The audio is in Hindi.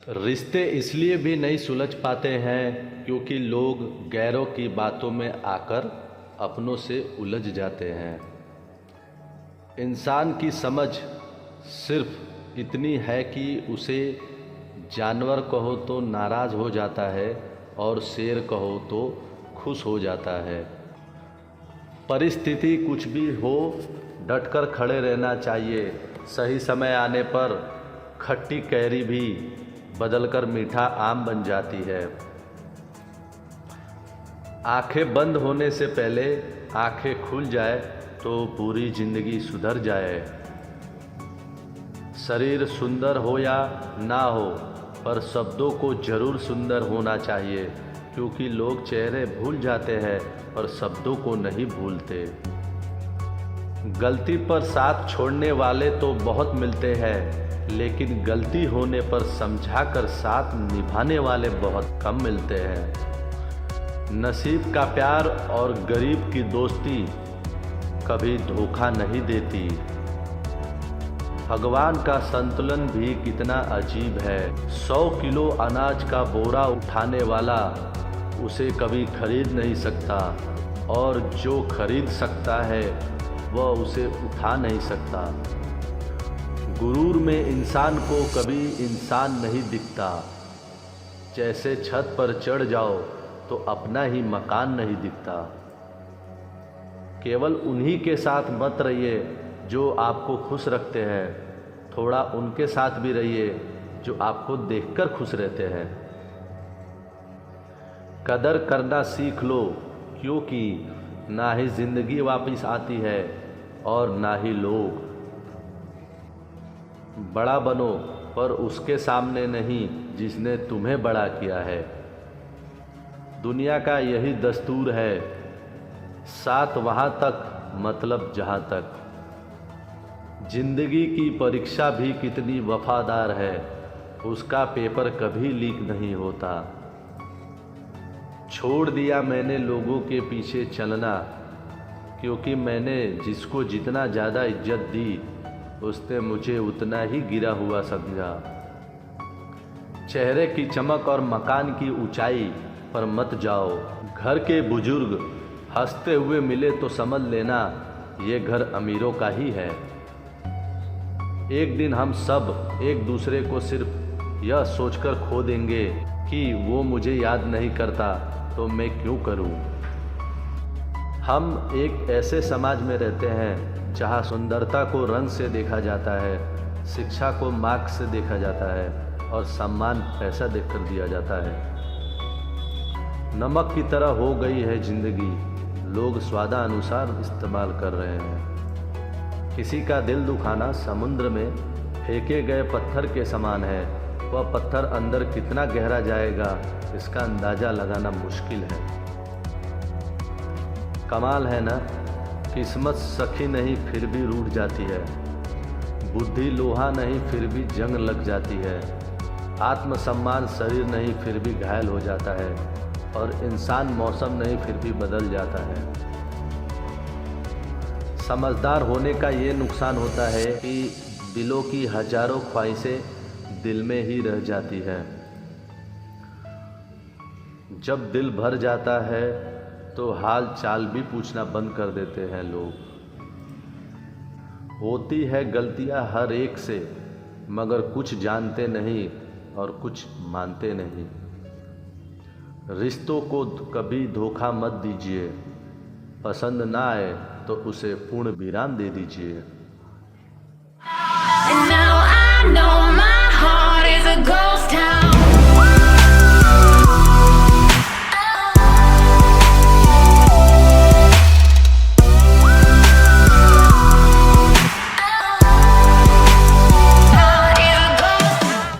रिश्ते इसलिए भी नहीं सुलझ पाते हैं क्योंकि लोग गैरों की बातों में आकर अपनों से उलझ जाते हैं। इंसान की समझ सिर्फ इतनी है कि उसे जानवर कहो तो नाराज़ हो जाता है और शेर कहो तो खुश हो जाता है। परिस्थिति कुछ भी हो, डटकर खड़े रहना चाहिए। सही समय आने पर खट्टी कैरी भी बदलकर मीठा आम बन जाती है। आंखें बंद होने से पहले आंखें खुल जाए तो पूरी जिंदगी सुधर जाए। शरीर सुंदर हो या ना हो, पर शब्दों को जरूर सुंदर होना चाहिए, क्योंकि लोग चेहरे भूल जाते हैं और शब्दों को नहीं भूलते। गलती पर साथ छोड़ने वाले तो बहुत मिलते हैं, लेकिन गलती होने पर समझाकर साथ निभाने वाले बहुत कम मिलते हैं। नसीब का प्यार और गरीब की दोस्ती कभी धोखा नहीं देती। भगवान का संतुलन भी कितना अजीब है। 100 किलो अनाज का बोरा उठाने वाला उसे कभी खरीद नहीं सकता, और जो खरीद सकता है वह उसे उठा नहीं सकता। गुरूर में इंसान को कभी इंसान नहीं दिखता। जैसे छत पर चढ़ जाओ तो अपना ही मकान नहीं दिखता। केवल उन्हीं के साथ मत रहिए जो आपको खुश रखते हैं, थोड़ा उनके साथ भी रहिए जो आपको देखकर खुश रहते हैं। कदर करना सीख लो, क्योंकि ना ही जिंदगी वापस आती है और ना ही लोग। बड़ा बनो, पर उसके सामने नहीं जिसने तुम्हें बड़ा किया है। दुनिया का यही दस्तूर है, साथ वहाँ तक मतलब जहाँ तक। जिंदगी की परीक्षा भी कितनी वफादार है, उसका पेपर कभी लीक नहीं होता। छोड़ दिया मैंने लोगों के पीछे चलना, क्योंकि मैंने जिसको जितना ज़्यादा इज्जत दी उसने मुझे उतना ही गिरा हुआ समझा। चेहरे की चमक और मकान की ऊंचाई पर मत जाओ। घर के बुजुर्ग हंसते हुए मिले तो समझ लेना ये घर अमीरों का ही है। एक दिन हम सब एक दूसरे को सिर्फ यह सोचकर खो देंगे कि वो मुझे याद नहीं करता तो मैं क्यों करूं। हम एक ऐसे समाज में रहते हैं जहाँ सुंदरता को रंग से देखा जाता है, शिक्षा को मार्क्स से देखा जाता है और सम्मान पैसा देकर दिया जाता है। नमक की तरह हो गई है जिंदगी, लोग स्वादानुसार इस्तेमाल कर रहे हैं। किसी का दिल दुखाना समुद्र में फेंके गए पत्थर के समान है। वह पत्थर अंदर कितना गहरा जाएगा इसका अंदाज़ा लगाना मुश्किल है। कमाल है ना, किस्मत सखी नहीं फिर भी रूठ जाती है। बुद्धि लोहा नहीं फिर भी जंग लग जाती है। आत्मसम्मान शरीर नहीं फिर भी घायल हो जाता है, और इंसान मौसम नहीं फिर भी बदल जाता है। समझदार होने का ये नुकसान होता है कि दिलों की हजारों ख्वाहिशें दिल में ही रह जाती है। जब दिल भर जाता है तो हाल चाल भी पूछना बंद कर देते हैं लोग। होती है गलतियां हर एक से, मगर कुछ जानते नहीं और कुछ मानते नहीं। रिश्तों को कभी धोखा मत दीजिए, पसंद ना आए तो उसे पूर्ण विराम दे दीजिए।